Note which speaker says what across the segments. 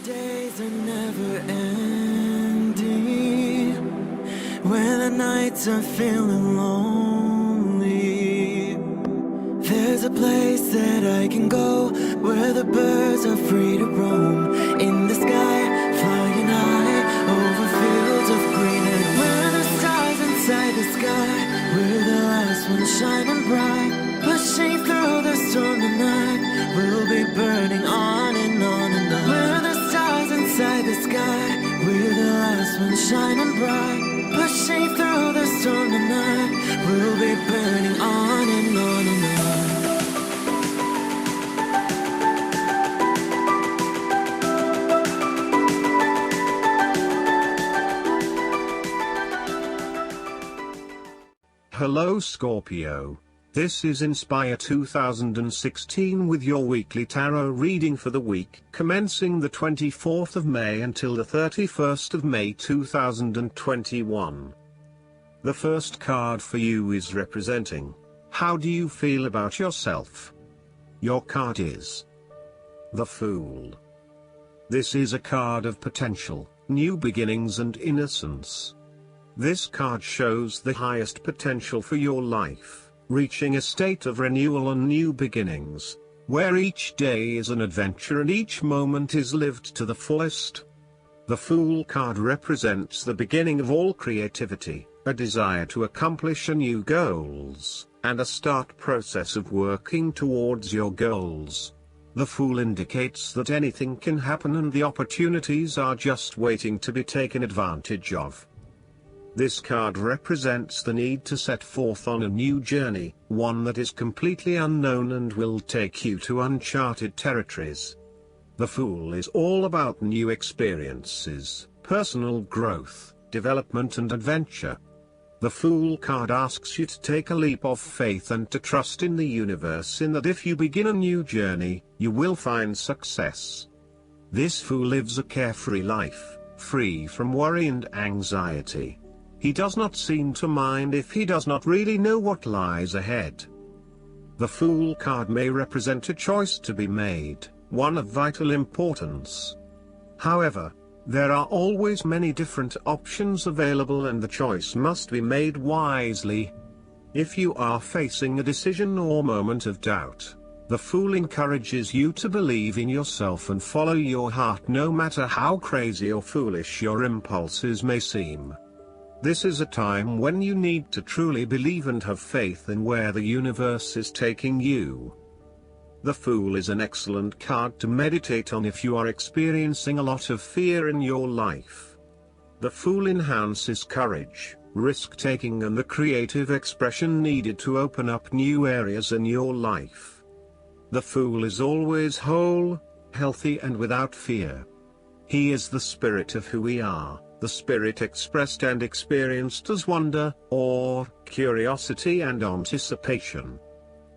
Speaker 1: days are never ending, when the nights are feeling lonely. There's a place that I can go, where the birds are free to roam, in the sky, flying high, over fields of green. And where the stars inside the sky, we're the last ones shining bright, pushing through the storm tonight. We'll be burning on and on and on. We're the stars inside the sky, we're the last ones shining bright, pushing through the storm tonight. We'll be burning on and on and on.
Speaker 2: Hello Scorpio. This is Inspire 2016 with your weekly tarot reading for the week commencing the 24th of May until the 31st of May 2021. The first card for you is representing, how do you feel about yourself? Your card is the Fool. This is a card of potential, new beginnings and innocence. This card shows the highest potential for your life, reaching a state of renewal and new beginnings, where each day is an adventure and each moment is lived to the fullest. The Fool card represents the beginning of all creativity, a desire to accomplish a new goals, and a start process of working towards your goals. The Fool indicates that anything can happen and the opportunities are just waiting to be taken advantage of. This card represents the need to set forth on a new journey, one that is completely unknown and will take you to uncharted territories. The Fool is all about new experiences, personal growth, development and adventure. The Fool card asks you to take a leap of faith and to trust in the universe in that if you begin a new journey, you will find success. This Fool lives a carefree life, free from worry and anxiety. He does not seem to mind if he does not really know what lies ahead. The Fool card may represent a choice to be made, one of vital importance. However, there are always many different options available and the choice must be made wisely. If you are facing a decision or moment of doubt, the Fool encourages you to believe in yourself and follow your heart no matter how crazy or foolish your impulses may seem. This is a time when you need to truly believe and have faith in where the universe is taking you. The Fool is an excellent card to meditate on if you are experiencing a lot of fear in your life. The Fool enhances courage, risk-taking and the creative expression needed to open up new areas in your life. The Fool is always whole, healthy and without fear. He is the spirit of who we are. The spirit expressed and experienced as wonder, awe, curiosity and anticipation.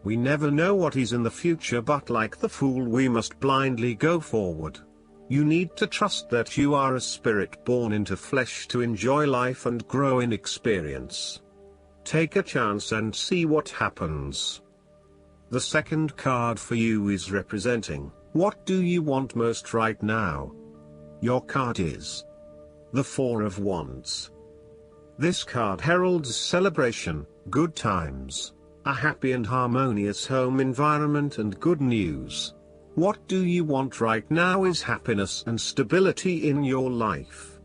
Speaker 2: We never know what is in the future, but like the Fool we must blindly go forward. You need to trust that you are a spirit born into flesh to enjoy life and grow in experience. Take a chance and see what happens. The second card for you is representing, what do you want most right now? Your card is the Four of Wands. This card heralds celebration, good times, a happy and harmonious home environment and good news. What do you want right now is happiness and stability in your life.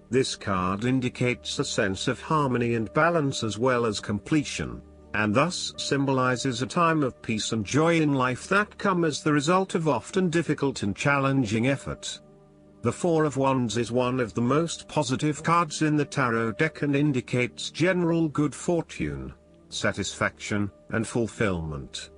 Speaker 2: This card indicates a sense of harmony and balance as well as completion, and thus symbolizes a time of peace and joy in life that come as the result of often difficult and challenging effort. The Four of Wands is one of the most positive cards in the tarot deck and indicates general good fortune, satisfaction, and fulfillment.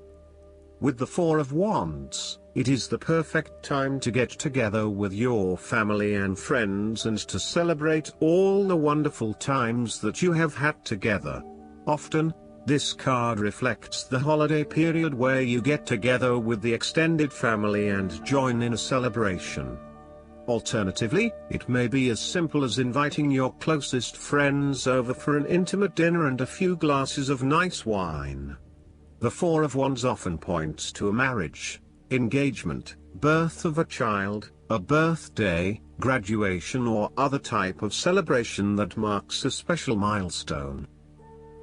Speaker 2: With the Four of Wands, it is the perfect time to get together with your family and friends and to celebrate all the wonderful times that you have had together. Often, this card reflects the holiday period where you get together with the extended family and join in a celebration. Alternatively, it may be as simple as inviting your closest friends over for an intimate dinner and a few glasses of nice wine. The Four of Wands often points to a marriage, engagement, birth of a child, a birthday, graduation or other type of celebration that marks a special milestone.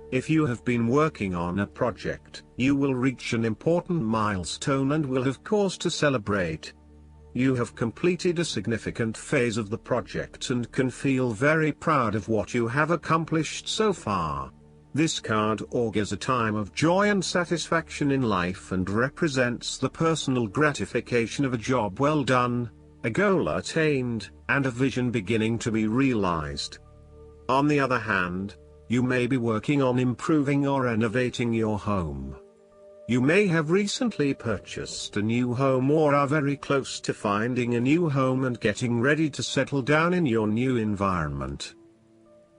Speaker 2: If you have been working on a project, you will reach an important milestone and will have cause to celebrate. You have completed a significant phase of the project and can feel very proud of what you have accomplished so far. This card augurs a time of joy and satisfaction in life and represents the personal gratification of a job well done, a goal attained, and a vision beginning to be realized. On the other hand, you may be working on improving or renovating your home. You may have recently purchased a new home or are very close to finding a new home and getting ready to settle down in your new environment.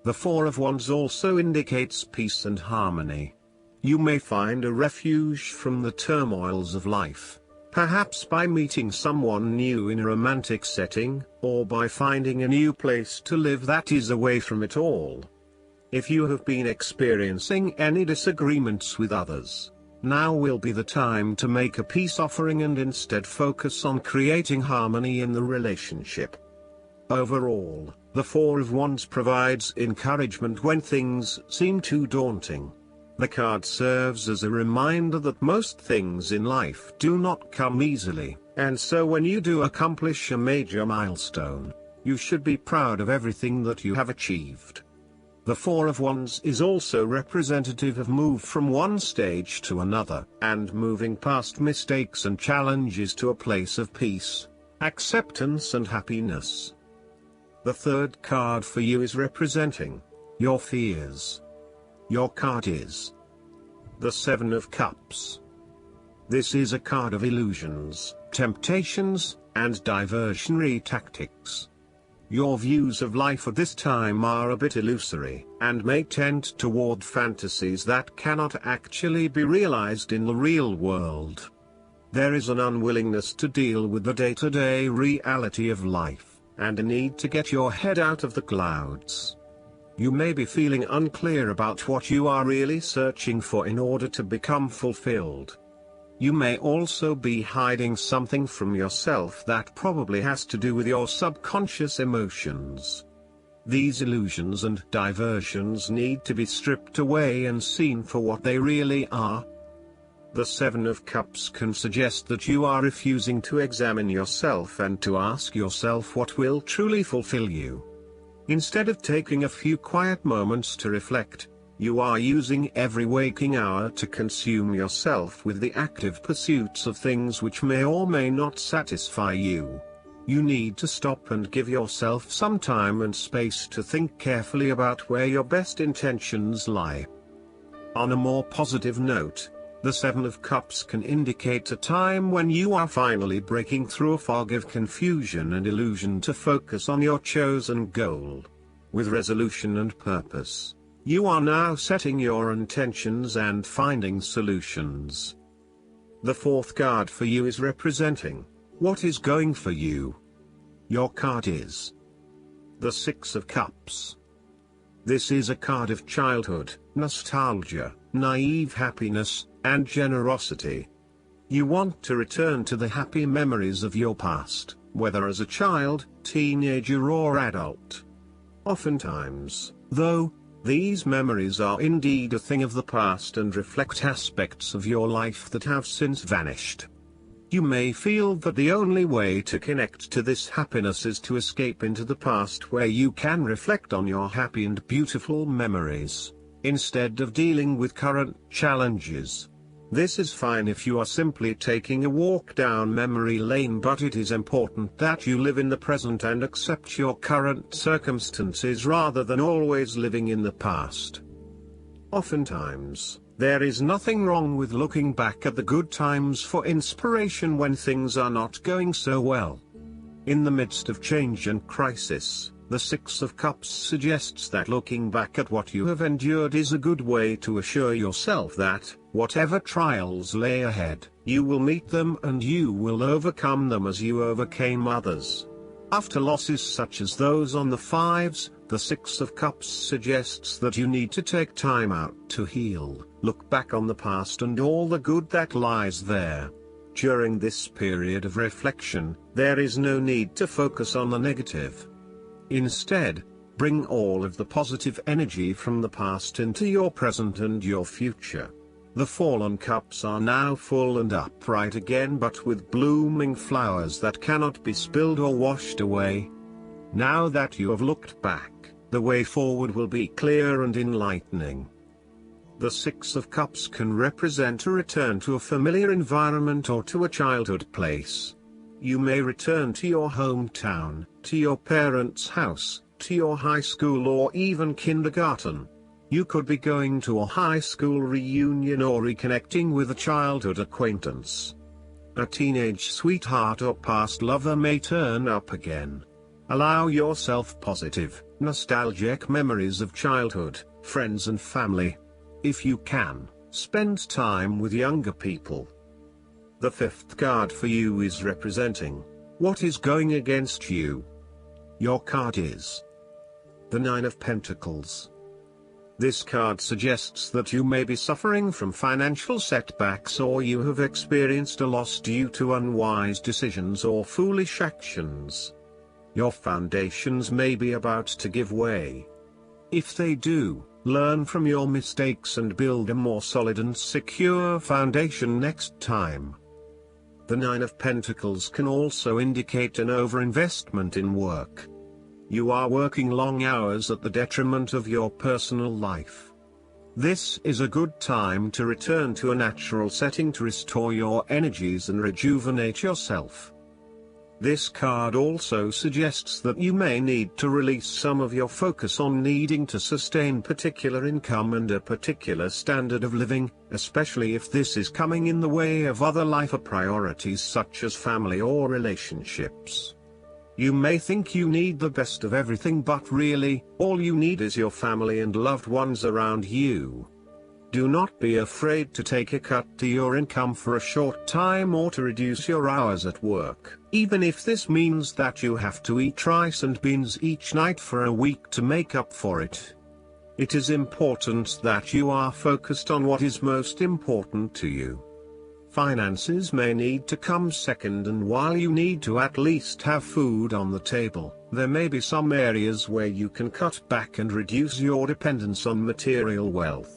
Speaker 2: The Four of Wands also indicates peace and harmony. You may find a refuge from the turmoils of life, perhaps by meeting someone new in a romantic setting, or by finding a new place to live that is away from it all. If you have been experiencing any disagreements with others, now will be the time to make a peace offering and instead focus on creating harmony in the relationship. Overall, the Four of Wands provides encouragement when things seem too daunting. The card serves as a reminder that most things in life do not come easily, and so when you do accomplish a major milestone, you should be proud of everything that you have achieved. The Four of Wands is also representative of move from one stage to another, and moving past mistakes and challenges to a place of peace, acceptance and happiness. The third card for you is representing your fears. Your card is the Seven of Cups. This is a card of illusions, temptations, and diversionary tactics. Your views of life at this time are a bit illusory, and may tend toward fantasies that cannot actually be realized in the real world. There is an unwillingness to deal with the day-to-day reality of life, and a need to get your head out of the clouds. You may be feeling unclear about what you are really searching for in order to become fulfilled. You may also be hiding something from yourself that probably has to do with your subconscious emotions. These illusions and diversions need to be stripped away and seen for what they really are. The Seven of Cups can suggest that you are refusing to examine yourself and to ask yourself what will truly fulfill you. Instead of taking a few quiet moments to reflect, you are using every waking hour to consume yourself with the active pursuits of things which may or may not satisfy you. You need to stop and give yourself some time and space to think carefully about where your best intentions lie. On a more positive note, the Seven of Cups can indicate a time when you are finally breaking through a fog of confusion and illusion to focus on your chosen goal. With resolution and purpose, you are now setting your intentions and finding solutions. The fourth card for you is representing what is going for you. Your card is the Six of Cups. This is a card of childhood, nostalgia, naive happiness, and generosity. You want to return to the happy memories of your past, whether as a child, teenager or adult. Oftentimes, though, these memories are indeed a thing of the past and reflect aspects of your life that have since vanished. You may feel that the only way to connect to this happiness is to escape into the past where you can reflect on your happy and beautiful memories, instead of dealing with current challenges. This is fine if you are simply taking a walk down memory lane, but it is important that you live in the present and accept your current circumstances rather than always living in the past. Oftentimes, there is nothing wrong with looking back at the good times for inspiration when things are not going so well. In the midst of change and crisis, the Six of Cups suggests that looking back at what you have endured is a good way to assure yourself that, whatever trials lay ahead, you will meet them and you will overcome them as you overcame others. After losses such as those on the fives, the Six of Cups suggests that you need to take time out to heal, look back on the past and all the good that lies there. During this period of reflection, there is no need to focus on the negative. Instead, bring all of the positive energy from the past into your present and your future. The fallen cups are now full and upright again, but with blooming flowers that cannot be spilled or washed away. Now that you have looked back, the way forward will be clear and enlightening. The Six of Cups can represent a return to a familiar environment or to a childhood place. You may return to your hometown, to your parents' house, to your high school or even kindergarten. You could be going to a high school reunion or reconnecting with a childhood acquaintance. A teenage sweetheart or past lover may turn up again. Allow yourself positive, nostalgic memories of childhood, friends and family. If you can, spend time with younger people. The fifth card for you is representing what is going against you. Your card is the Nine of Pentacles. This card suggests that you may be suffering from financial setbacks, or you have experienced a loss due to unwise decisions or foolish actions. Your foundations may be about to give way. If they do, learn from your mistakes and build a more solid and secure foundation next time. The Nine of Pentacles can also indicate an overinvestment in work. You are working long hours at the detriment of your personal life. This is a good time to return to a natural setting to restore your energies and rejuvenate yourself. This card also suggests that you may need to release some of your focus on needing to sustain particular income and a particular standard of living, especially if this is coming in the way of other life priorities such as family or relationships. You may think you need the best of everything, but really, all you need is your family and loved ones around you. Do not be afraid to take a cut to your income for a short time or to reduce your hours at work, even if this means that you have to eat rice and beans each night for a week to make up for it. It is important that you are focused on what is most important to you. Finances may need to come second, and while you need to at least have food on the table, there may be some areas where you can cut back and reduce your dependence on material wealth.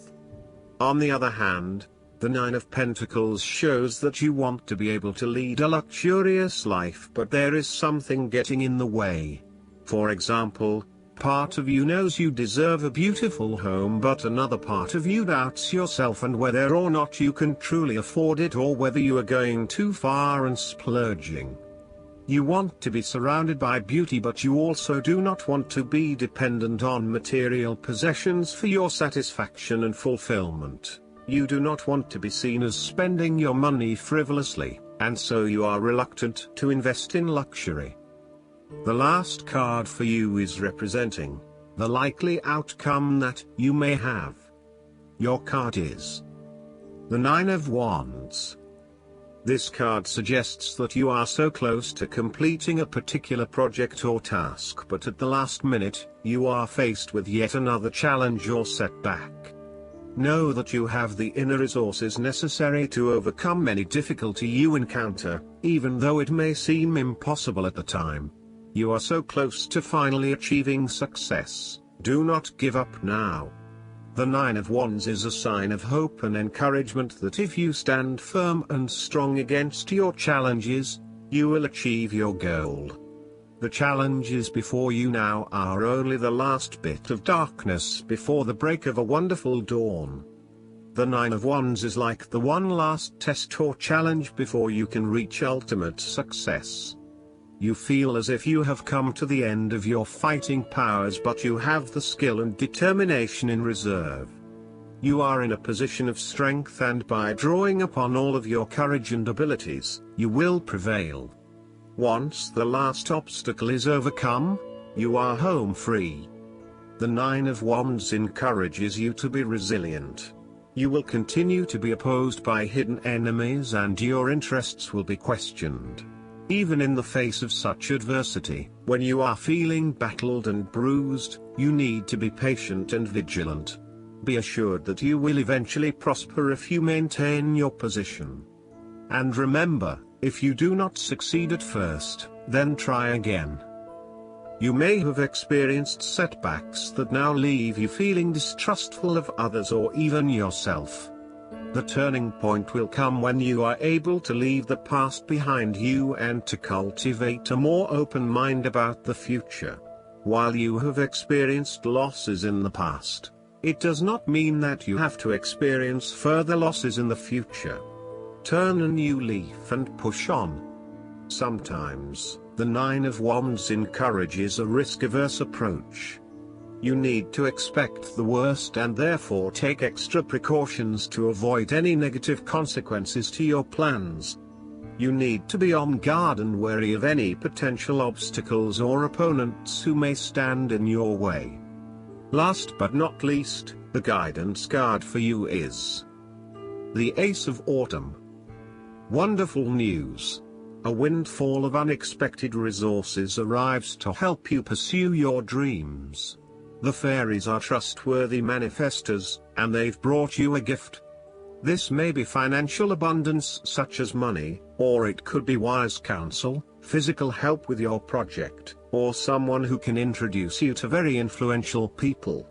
Speaker 2: On the other hand, the Nine of Pentacles shows that you want to be able to lead a luxurious life, but there is something getting in the way. For example, part of you knows you deserve a beautiful home, but another part of you doubts yourself and whether or not you can truly afford it, or whether you are going too far and splurging. You want to be surrounded by beauty, but you also do not want to be dependent on material possessions for your satisfaction and fulfillment. You do not want to be seen as spending your money frivolously, and so you are reluctant to invest in luxury. The last card for you is representing the likely outcome that you may have. Your card is the Nine of Wands. This card suggests that you are so close to completing a particular project or task, but at the last minute, you are faced with yet another challenge or setback. Know that you have the inner resources necessary to overcome any difficulty you encounter, even though it may seem impossible at the time. You are so close to finally achieving success. Do not give up now. The Nine of Wands is a sign of hope and encouragement that if you stand firm and strong against your challenges, you will achieve your goal. The challenges before you now are only the last bit of darkness before the break of a wonderful dawn. The Nine of Wands is like the one last test or challenge before you can reach ultimate success. You feel as if you have come to the end of your fighting powers, but you have the skill and determination in reserve. You are in a position of strength, and by drawing upon all of your courage and abilities, you will prevail. Once the last obstacle is overcome, you are home free. The Nine of Wands encourages you to be resilient. You will continue to be opposed by hidden enemies, and your interests will be questioned. Even in the face of such adversity, when you are feeling battled and bruised, you need to be patient and vigilant. Be assured that you will eventually prosper if you maintain your position. And remember, if you do not succeed at first, then try again. You may have experienced setbacks that now leave you feeling distrustful of others or even yourself. The turning point will come when you are able to leave the past behind you and to cultivate a more open mind about the future. While you have experienced losses in the past, it does not mean that you have to experience further losses in the future. Turn a new leaf and push on. Sometimes, the Nine of Wands encourages a risk-averse approach. You need to expect the worst and therefore take extra precautions to avoid any negative consequences to your plans. You need to be on guard and wary of any potential obstacles or opponents who may stand in your way. Last but not least, the guidance card for you is the Ace of Autumn. Wonderful news! A windfall of unexpected resources arrives to help you pursue your dreams. The fairies are trustworthy manifestors, and they've brought you a gift. This may be financial abundance such as money, or it could be wise counsel, physical help with your project, or someone who can introduce you to very influential people.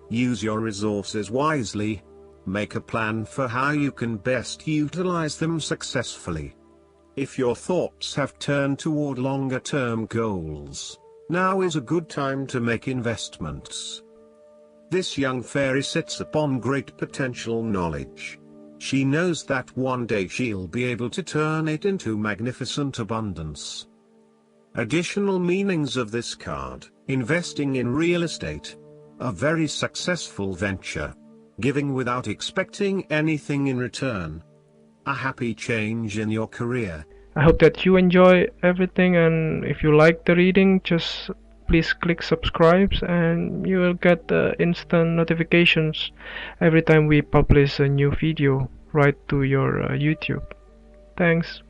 Speaker 2: Use your resources wisely. Make a plan for how you can best utilize them successfully. If your thoughts have turned toward longer-term goals, now is a good time to make investments. This young fairy sits upon great potential knowledge. She knows that one day she'll be able to turn it into magnificent abundance. Additional meanings of this card: investing in real estate, a very successful venture, giving without expecting anything in return, a happy change in your career.
Speaker 3: I hope that you enjoy everything, and if you like the reading, just please click subscribe and you will get instant notifications every time we publish a new video right to your YouTube. Thanks.